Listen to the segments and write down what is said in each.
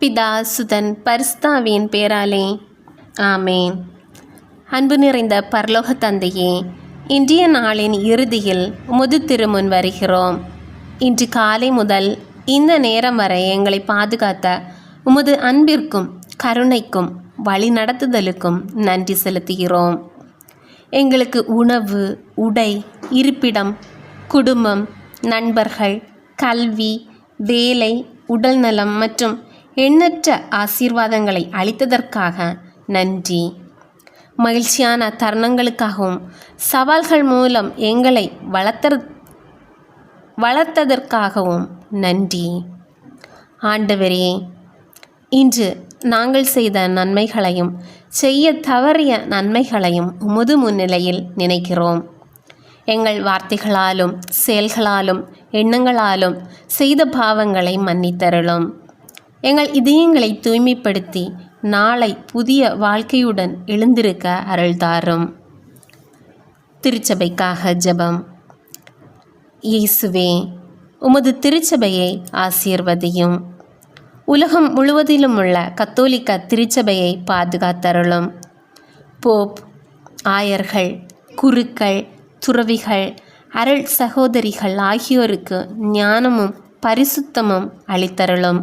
பிதா சுதன் பரிசுத்தாவியின் பேராலே ஆமேன். அன்பு நிறைந்த பரலோக தந்தையே, இன்றைய நாளின் இறுதியில் உமது திருமுன் வருகிறோம். இன்று காலை முதல் இந்த நேரம் வரை எங்களை பாதுகாத்த உமது அன்பிற்கும் கருணைக்கும் வழி நடத்துதலுக்கும் நன்றி செலுத்துகிறோம். எங்களுக்கு உணவு, உடை, இருப்பிடம், குடும்பம், நண்பர்கள், கல்வி, வேலை, உடல்நலம் மற்றும் எண்ணற்ற ஆசீர்வாதங்களை அளித்ததற்காக நன்றி. மகிழ்ச்சியான தருணங்களுக்காகவும் சவால்கள் மூலம் எங்களை வளர்த்ததற்காகவும் நன்றி. ஆண்டவரே, இன்று நாங்கள் செய்த நன்மைகளையும் செய்ய தவறிய நன்மைகளையும் உமது முன்னிலையில் நினைக்கிறோம். எங்கள் வார்த்தைகளாலும் செயல்களாலும் எண்ணங்களாலும் செய்த பாவங்களை மன்னித்தருளும். எங்கள் இதயங்களை தூய்மைப்படுத்தி நாளை புதிய வாழ்க்கையுடன் எழுந்திருக்க அருள்தாரும். திருச்சபைக்காக ஜெபம். இயேசுவே, உமது திருச்சபையை ஆசீர்வதியும். உலகம் முழுவதிலும் உள்ள கத்தோலிக்க திருச்சபையை பாதுகாத்தருளும். போப், ஆயர்கள், குருக்கள், துறவிகள், அருள் சகோதரிகள் ஆகியோருக்கு ஞானமும் பரிசுத்தமும் அளித்தருளும்.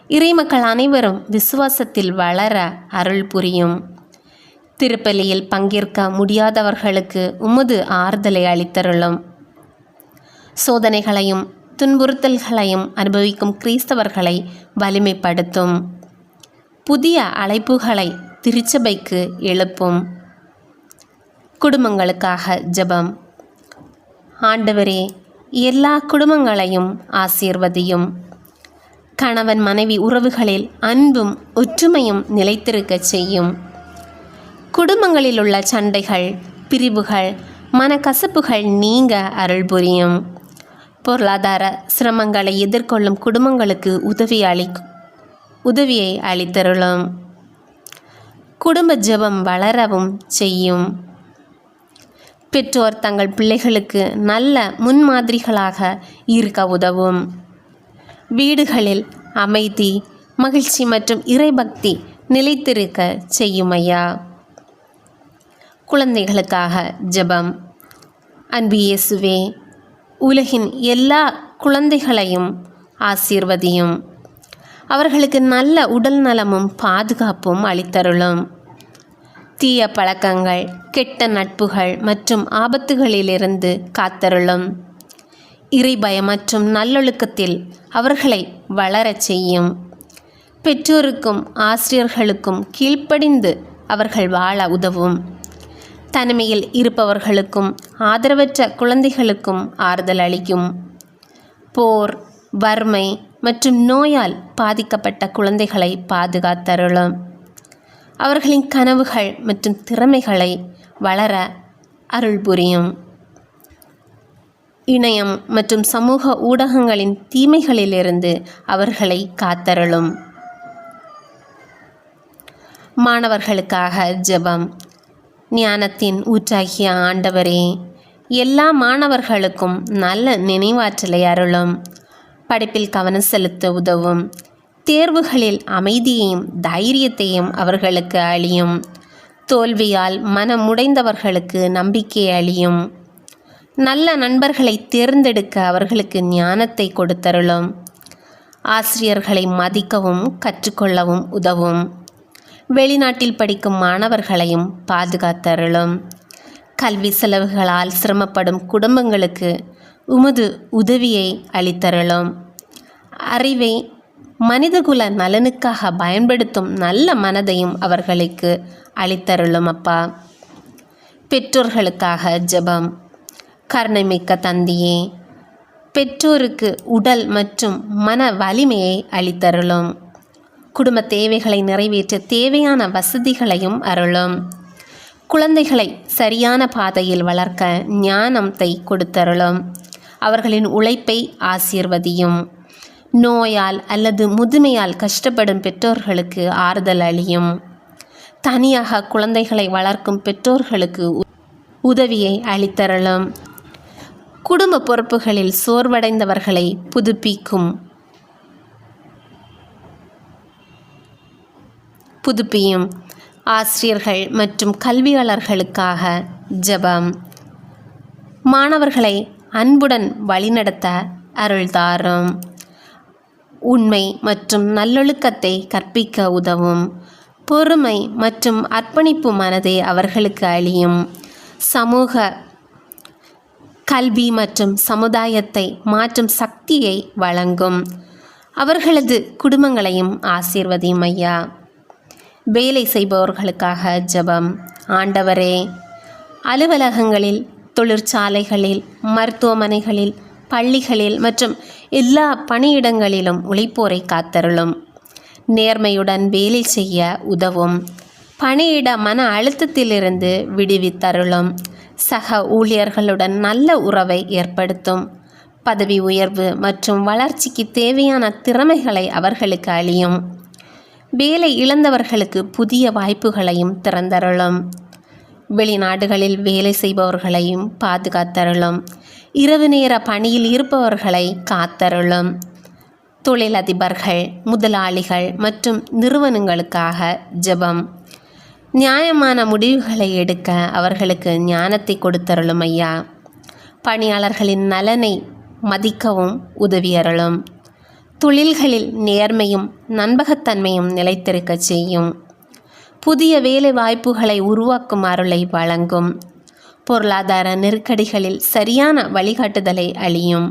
இறைமக்கள் அனைவரும் விசுவாசத்தில் வளர அருள் புரியும். திருப்பலியில் பங்கேற்க முடியாதவர்களுக்கு உமது ஆறுதலை அளித்தருளும். சோதனைகளையும் துன்புறுத்தல்களையும் அனுபவிக்கும் கிறிஸ்தவர்களை வலிமைப்படுத்தும். புதிய அழைப்புகளை திருச்சபைக்கு எழுப்பும். குடும்பங்களுக்காக ஜெபம். ஆண்டவரே, எல்லா குடும்பங்களையும் ஆசீர்வதியும். கணவன் மனைவி உறவுகளில் அன்பும் ஒற்றுமையும் நிலைத்திருக்கச் செய்யும். குடும்பங்களில் உள்ள சண்டைகள், பிரிவுகள், மனக்கசப்புகள் நீங்க அருள் புரியும். பொருளாதார சிரமங்களை எதிர்கொள்ளும் குடும்பங்களுக்கு உதவியை அளித்தருளும். குடும்ப ஜெபம் வளரவும் செய்யும். பெற்றோர் தங்கள் பிள்ளைகளுக்கு நல்ல முன்மாதிரிகளாக இருக்க உதவும். வீடுகளில் அமைதி, மகிழ்ச்சி மற்றும் இறைபக்தி நிலைத்திருக்க செய்யும் ஐயா. குழந்தைகளுக்காக ஜெபம். அன்பு இயேசுவே, உலகின் எல்லா குழந்தைகளையும் ஆசீர்வதியும். அவர்களுக்கு நல்ல உடல் நலமும் பாதுகாப்பும் அளித்தருளும். தீய பழக்கங்கள், கெட்ட நட்புகள் மற்றும் ஆபத்துகளிலிருந்து காத்தருளும். இறைபயம் மற்றும் நல்லொழுக்கத்தில் அவர்களை வளரச் செய்யும். பெற்றோருக்கும் ஆசிரியர்களுக்கும் கீழ்ப்படிந்து அவர்கள் வாழ உதவும். தனிமையில் இருப்பவர்களுக்கும் ஆதரவற்ற குழந்தைகளுக்கும் ஆறுதல் அளிக்கும். போர், வறுமை மற்றும் நோயால் பாதிக்கப்பட்ட குழந்தைகளை பாதுகாத்தருளும். அவர்களின் கனவுகள் மற்றும் திறமைகளை வளர அருள் புரியும். இணையம் மற்றும் சமூக ஊடகங்களின் தீமைகளிலிருந்து அவர்களை காத்தருளும். மாணவர்களுக்காக ஜெபம். ஞானத்தின் ஊற்றாகிய ஆண்டவரே, எல்லா மாணவர்களுக்கும் நல்ல நினைவாற்றலை அருளும். படிப்பில் கவனம் செலுத்த உதவும். தேர்வுகளில் அமைதியையும் தைரியத்தையும் அவர்களுக்கு அளியும். தோல்வியால் மனமுடைந்தவர்களுக்கு நம்பிக்கை அளியும். நல்ல நண்பர்களை தேர்ந்தெடுக்க அவர்களுக்கு ஞானத்தை கொடுத்தருளும். ஆசிரியர்களை மதிக்கவும் கற்றுக்கொள்ளவும் உதவும். வெளிநாட்டில் படிக்கும் மாணவர்களையும் பாதுகாத்தருளும். கல்வி செலவுகளால் சிரமப்படும் குடும்பங்களுக்கு உமது உதவியை அளித்தருளும். அறிவை மனிதகுல நலனுக்காக பயன்படுத்தும் நல்ல மனதையும் அவர்களுக்கு அளித்தருளும் அப்பா. பெற்றோர்களுக்காக ஜெபம். கருணைமிக்க தந்தையே, பெற்றோருக்கு உடல் மற்றும் மன வலிமையை அளித்தருளும். குடும்ப தேவைகளை நிறைவேற்ற தேவையான வசதிகளையும் அருளும். குழந்தைகளை சரியான பாதையில் வளர்க்க ஞானத்தை கொடுத்தருளும். அவர்களின் உழைப்பை ஆசீர்வதியும். நோயால் அல்லது முதுமையால் கஷ்டப்படும் பெற்றோர்களுக்கு ஆறுதல் அளியும். தனியாக குழந்தைகளை வளர்க்கும் பெற்றோர்களுக்கு உதவியை அளித்தருளும். குடும்ப பொறுப்புகளில் சோர்வடைந்தவர்களை புதுப்பிக்கும். புதுப்பியும். ஆசிரியர்கள் மற்றும் கல்வியாளர்களுக்காக ஜெபம். மாணவர்களை அன்புடன் வழிநடத்த அருள்தாரும். உண்மை மற்றும் நல்லொழுக்கத்தை கற்பிக்க உதவும். பொறுமை மற்றும் அர்ப்பணிப்பு மனதை அவர்களுக்கு அளியும். சமூக கல்வி மற்றும் சமுதாயத்தை மாற்றும் சக்தியை வழங்கும். அவர்களது குடும்பங்களையும் ஆசீர்வதியும் ஐயா. வேலை செய்பவர்களுக்காக ஜெபம். ஆண்டவரே, அலுவலகங்களில், தொழிற்சாலைகளில், மருத்துவமனைகளில், பள்ளிகளில் மற்றும் எல்லா பணியிடங்களிலும் உழைப்போரை காத்தருளும். நேர்மையுடன் வேலை செய்ய உதவும். பணியிட மன அழுத்தத்திலிருந்து விடுவித்தருளும். சக ஊழியர்களுடன் நல்ல உறவை ஏற்படுத்தும். பதவி உயர்வு மற்றும் வளர்ச்சிக்கு தேவையான திறமைகளை அவர்களுக்கு அளியும். வேலை இழந்தவர்களுக்கு புதிய வாய்ப்புகளையும் திறந்தருளும். வெளிநாடுகளில் வேலை செய்பவர்களையும் பாதுகாத்தருளும். இரவு நேர பணியில் இருப்பவர்களை காத்தருளும். தொழிலதிபர்கள், முதலாளிகள் மற்றும் நிறுவனங்களுக்காக ஜெபம். நியாயமான முடிவுகளை எடுக்க அவர்களுக்கு ஞானத்தை கொடுத்தருளும் ஐயா. பணியாளர்களின் நலனை மதிக்கவும் உதவியருளும். தொழில்களில் நேர்மையும் நம்பகத்தன்மையும் நிலைத்திருக்க செய்யும். புதிய வேலை வாய்ப்புகளை உருவாக்கும் அருளை வழங்கும். பொருளாதார நெருக்கடிகளில் சரியான வழிகாட்டுதலை அளியும்.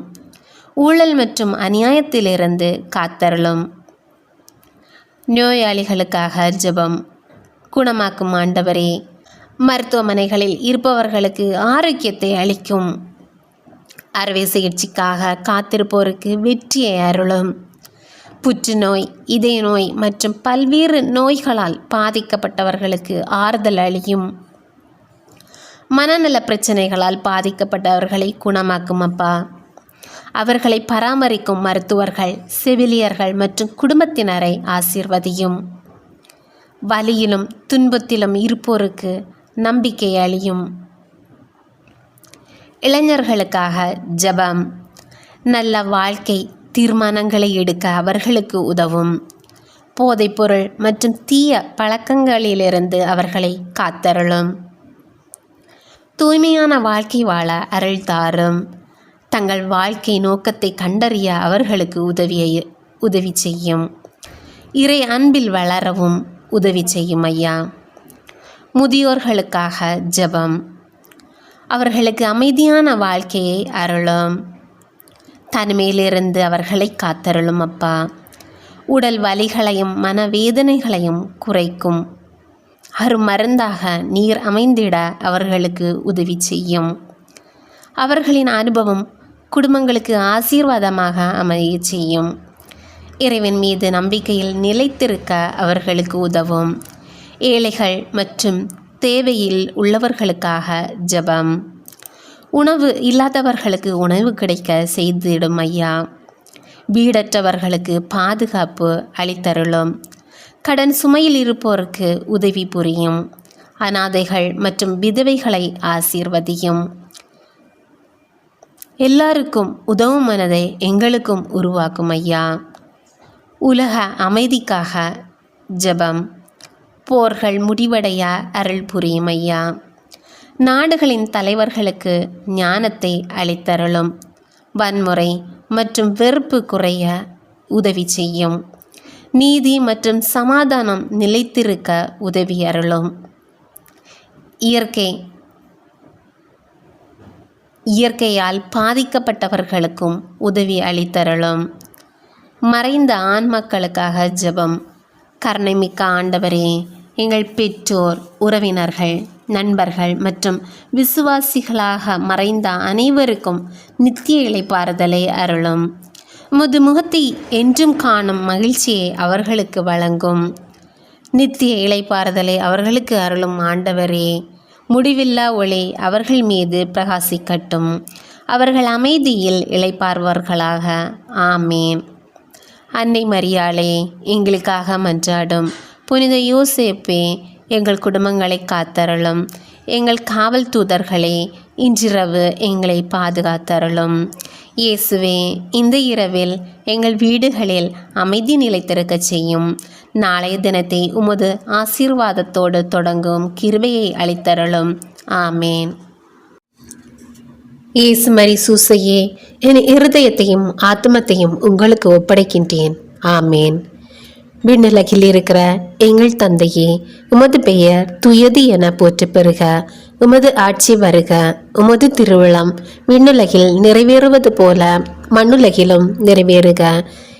ஊழல் மற்றும் அநியாயத்திலிருந்து காத்தருளும். நோயாளிகளுக்காக ஜெபம். குணமாக்கும் ஆண்டவரே, மருத்துவமனைகளில் இருப்பவர்களுக்கு ஆரோக்கியத்தை அளிக்கும். அறுவை சிகிச்சைக்காக காத்திருப்போருக்கு வெற்றியை அருளும். புற்றுநோய், இதய நோய் மற்றும் பல்வேறு நோய்களால் பாதிக்கப்பட்டவர்களுக்கு ஆறுதல் அளியும். மனநல பிரச்சனைகளால் பாதிக்கப்பட்டவர்களை குணமாக்கும் அப்பா. அவர்களை பராமரிக்கும் மருத்துவர்கள், செவிலியர்கள் மற்றும் குடும்பத்தினரை ஆசீர்வதியும். வலியிலும் துன்பத்திலும் இருப்போருக்கு நம்பிக்கை அளியும். இளைஞர்களுக்காக ஜெபம். நல்ல வாழ்க்கை தீர்மானங்களை எடுக்க அவர்களுக்கு உதவும். போதைப்பொருள் மற்றும் தீய பழக்கங்களிலிருந்து அவர்களை காத்தருளும். தூய்மையான வாழ்க்கை வாழ அருள் தாரும். தங்கள் வாழ்க்கை நோக்கத்தை கண்டறிய அவர்களுக்கு உதவி செய்யும். இறை அன்பில் வளரவும் உதவி செய்யும் ஐயா. முதியோர்களுக்காக ஜெபம். அவர்களுக்கு அமைதியான வாழ்க்கையை அருளும். தனிமையிலிருந்து அவர்களை காத்தருளும் அப்பா. உடல் வலிகளையும் மனவேதனைகளையும் குறைக்கும் அருமருந்தாக நீர் அமைந்திட அவர்களுக்கு உதவி செய்யும். அவர்களின் அனுபவம் குடும்பங்களுக்கு ஆசீர்வாதமாக அமைய செய்யும். இறைவன் மீது நம்பிக்கையில் நிலைத்திருக்க அவர்களுக்கு உதவும். ஏழைகள் மற்றும் தேவையில் உள்ளவர்களுக்காக ஜெபம். உணவு இல்லாதவர்களுக்கு உணவு கிடைக்க செய்திடும் ஐயா. வீடற்றவர்களுக்கு பாதுகாப்பு அளித்தருளும். கடன் சுமையில் இருப்போருக்கு உதவி புரியும். அனாதைகள் மற்றும் விதவைகளை ஆசீர்வதியும். எல்லாருக்கும் உதவும் மனதை எங்களுக்கும் உருவாக்கும் ஐயா. உலக அமைதிக்காக ஜெபம். போர்கள் முடிவடைய அருள் புரியும் ஐயா. நாடுகளின் தலைவர்களுக்கு ஞானத்தை அளித்தருளும். வன்முறை மற்றும் வெறுப்பு குறைய உதவி செய்யும். நீதி மற்றும் சமாதானம் நிலைத்திருக்க உதவி அருளும். இயற்கையால் பாதிக்கப்பட்டவர்களுக்கும் உதவி அளித்தருளும். மறைந்த ஆன்மக்களுக்காக ஜெபம். கருணைமிக்க ஆண்டவரே, எங்கள் பெற்றோர், உறவினர்கள், நண்பர்கள் மற்றும் விசுவாசிகளாக மறைந்த அனைவருக்கும் நித்திய இளைப்பாறுதலை அருளும். உமது முகத்தை என்றும் காணும் மகிழ்ச்சியை அவர்களுக்கு வழங்கும். நித்திய இளைப்பாறுதலை அவர்களுக்கு அருளும் ஆண்டவரே, முடிவில்லா ஒளி அவர்கள் மீது பிரகாசிக்கட்டும். அவர்கள் அமைதியில் இளைப்பாறுவார்களாக. ஆமேன். அன்னை மரியாளே, எங்களுக்காக மன்றாடும். புனித யோசேப்பே, எங்கள் குடும்பங்களை காத்தருளும். எங்கள் காவல் தூதர்களே, இன்றிரவு எங்களை பாதுகாத்தருளும். இயேசுவே, இந்த இரவில் எங்கள் வீடுகளில் அமைதி நிலைத்திருக்கச் செய்யும். நாளைய தினத்தை உமது ஆசீர்வாதத்தோடு தொடங்கும் கிருபையை அளித்தருளும். ஆமேன். இயேசு மரி சூசையே, என் இருதயத்தையும் ஆத்மத்தையும் உங்களுக்கு ஒப்படைக்கின்றேன். ஆமேன். விண்ணுலகில் இருக்கிற எங்கள் தந்தையே, உமது பெயர் துயது என போற்று பெறுக. உமது ஆட்சி வருக. உமது திருவிழம் விண்ணுலகில் நிறைவேறுவது போல மண்ணுலகிலும் நிறைவேறுக.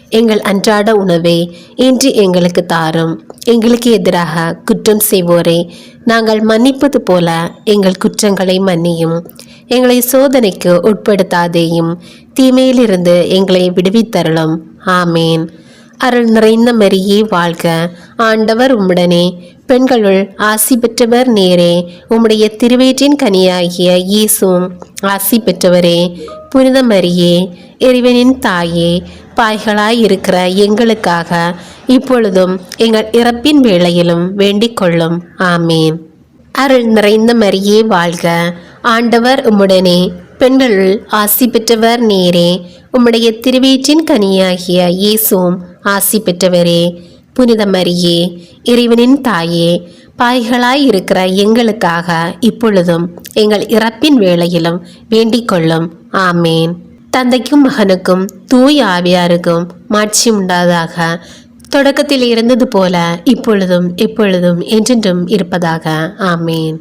எங்கள் அன்றாட உணவை இன்று எங்களுக்கு தாரும். எங்களுக்கு எதிராக குற்றம் செய்வோரை நாங்கள் மன்னிப்பது போல எங்கள் குற்றங்களை மன்னியும். எங்களை சோதனைக்கு உட்படுத்தாதேயும், தீமையிலிருந்து எங்களை விடுவித்தருளும். ஆமேன். அருள் நிறைந்த மரியே வாழ்க, ஆண்டவர் உம்முடனே, பெண்களுள் ஆசி பெற்றவர் நேரே. உம்முடைய திருவயிற்றின் கனியாகிய இயேசுவும் ஆசி பெற்றவரே. புனித மரியே, இறைவனின் தாயே, பாய்களாயிருக்கிற எங்களுக்காக இப்பொழுதும் எங்கள் இறப்பின் வேளையிலும் வேண்டிக் கொள்ளும். ஆமேன். அருள் நிறைந்த மரியே வாழ்க, ஆண்டவர் உம்முடனே, பெண்களுள் ஆசி பெற்றவர் நேரே. உம்முடைய திருவயிற்றின் கனியாகிய இயேசுவும் ஆசி பெற்றவரே. புனித மரியே, இறைவனின் தாயே, பாய்களாயிருக்கிற எங்களுக்காக இப்பொழுதும் எங்கள் இறப்பின் வேளையிலும் வேண்டிக் கொள்ளும். ஆமேன். தந்தைக்கும் மகனுக்கும் தூய் ஆவியாருக்கும் மாட்சி உண்டாதாக. தொடக்கத்தில் இருந்தது போல இப்பொழுதும் எப்பொழுதும் என்றென்றும் இருப்பதாக. ஆமேன்.